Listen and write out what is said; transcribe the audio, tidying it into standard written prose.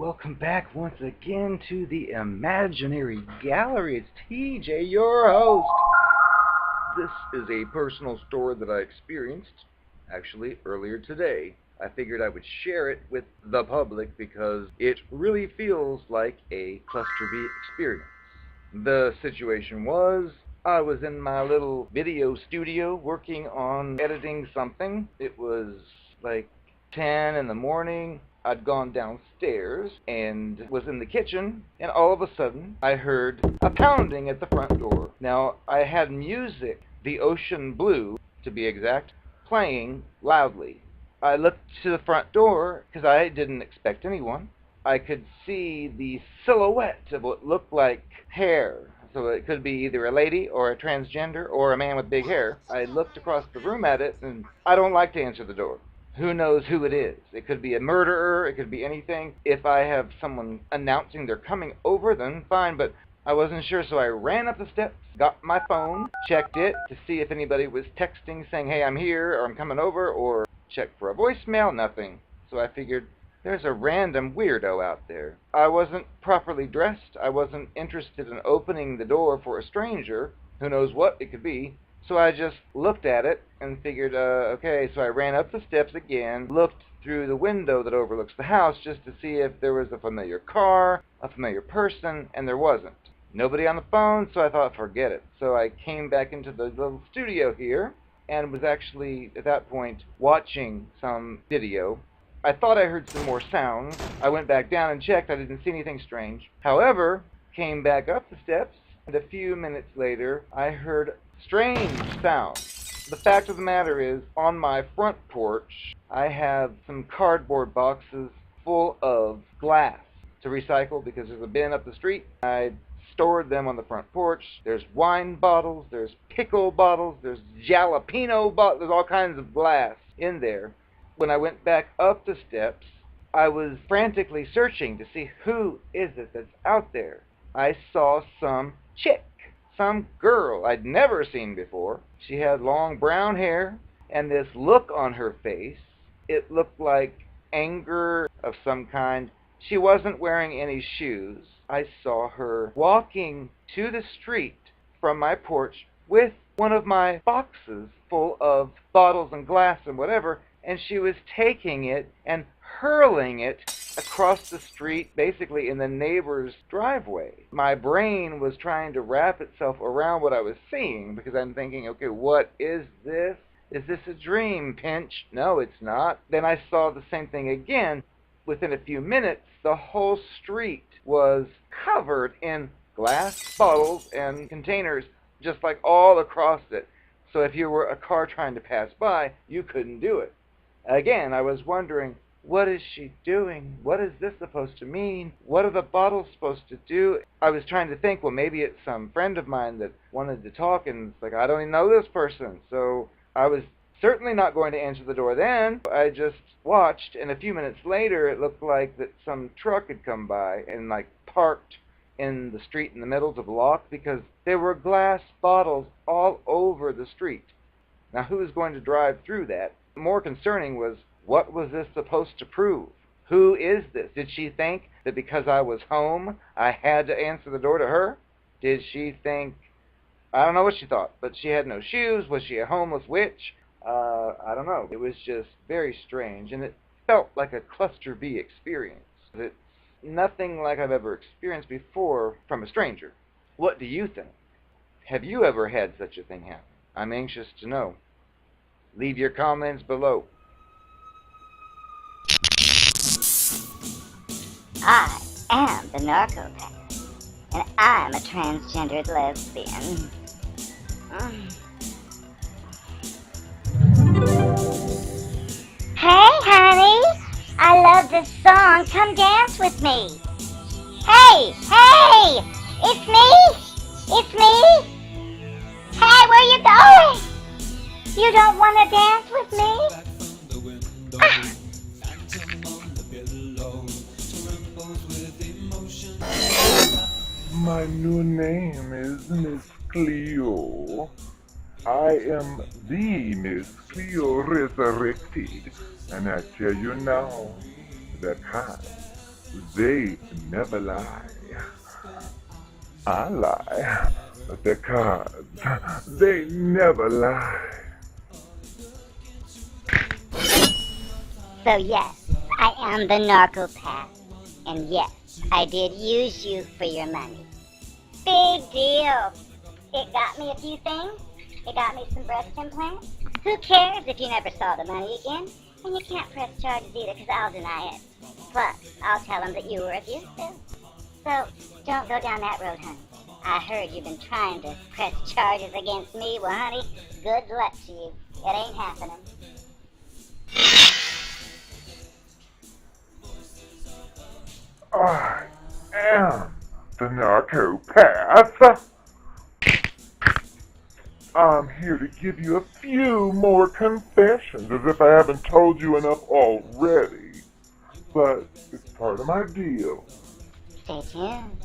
welcome back once again to the Imaginary Gallery. It's TJ, your host. This is a personal story that I experienced, actually, earlier today. I figured I would share it with the public because it really feels like a cluster B experience. The situation was, I was in my little video studio working on editing something. It was like 10 in the morning. I'd gone downstairs and was in the kitchen, and all of a sudden I heard a pounding at the front door. Now, I had music, the ocean blue to be exact, playing loudly. I looked to the front door because I didn't expect anyone. I could see the silhouette of what looked like hair. So it could be either a lady or a transgender or a man with big hair. I looked across the room at it, and I don't like to answer the door. Who knows who it is? It could be a murderer, it could be anything. If I have someone announcing they're coming over, then fine, but I wasn't sure, so I ran up the steps, got my phone, checked it to see if anybody was texting saying, hey, I'm here, or I'm coming over, or checked for a voicemail, nothing. So I figured, there's a random weirdo out there. I wasn't properly dressed. I wasn't interested in opening the door for a stranger. Who knows what it could be. So I just looked at it and figured, okay, so I ran up the steps again, looked through the window that overlooks the house just to see if there was a familiar car, a familiar person, and there wasn't. Nobody on the phone, so I thought, forget it. So I came back into the little studio here and was actually, at that point, watching some video. I thought I heard some more sounds. I went back down and checked. I didn't see anything strange. However, came back up the steps, and a few minutes later, I heard strange sounds. The fact of the matter is, on my front porch, I have some cardboard boxes full of glass to recycle because there's a bin up the street. I stored them on the front porch. There's wine bottles, there's pickle bottles, there's jalapeno bottles, there's all kinds of glass in there. When I went back up the steps, I was frantically searching to see who is it that's out there. I saw some chick, some girl I'd never seen before. She had long brown hair and this look on her face. It looked like anger of some kind. She wasn't wearing any shoes. I saw her walking to the street from my porch with one of my boxes full of bottles and glass and whatever, and she was taking it and hurling it across the street, basically in the neighbor's driveway. My brain was trying to wrap itself around what I was seeing because I'm thinking, okay, what is this? Is this a dream, Pinch? No, it's not. Then I saw the same thing again. Within a few minutes, the whole street was covered in glass bottles and containers, just like all across it. So if you were a car trying to pass by, you couldn't do it. Again, I was wondering, what is she doing? What is this supposed to mean? What are the bottles supposed to do? I was trying to think, well, maybe it's some friend of mine that wanted to talk, and it's like, I don't even know this person. So I was certainly not going to answer the door then. I just watched, and a few minutes later, it looked like that some truck had come by and, like, parked in the street in the middle to block because there were glass bottles all over the street. Now, who is going to drive through that? More concerning was, what was this supposed to prove? Who is this? Did she think that because I was home, I had to answer the door to her? Did she think, I don't know what she thought, but she had no shoes? Was she a homeless witch? I don't know. It was just very strange, and it felt like a cluster B experience. It's nothing like I've ever experienced before from a stranger. What do you think? Have you ever had such a thing happen? I'm anxious to know. Leave your comments below. I am the Narcopath, and I'm a transgendered lesbian. Hey, honey! I love this song. Come dance with me. Hey! Hey! It's me! It's me! Hey, where you going? You don't want to dance with me? My new name is Miss Cleo. I am the Miss Cleo resurrected, and I tell you now that they never lie. I lie because they never lie. So yes, I am the Narcopath. And yes, I did use you for your money. Big deal. It got me a few things. It got me some breast implants. Who cares if you never saw the money again? And you can't press charges either because I'll deny it. Plus, I'll tell them that you were abusive. So, don't go down that road, honey. I heard you've been trying to press charges against me. Well, honey, good luck to you. It ain't happening. I am the Narcopath. I'm here to give you a few more confessions, as if I haven't told you enough already. But it's part of my deal. Stay tuned.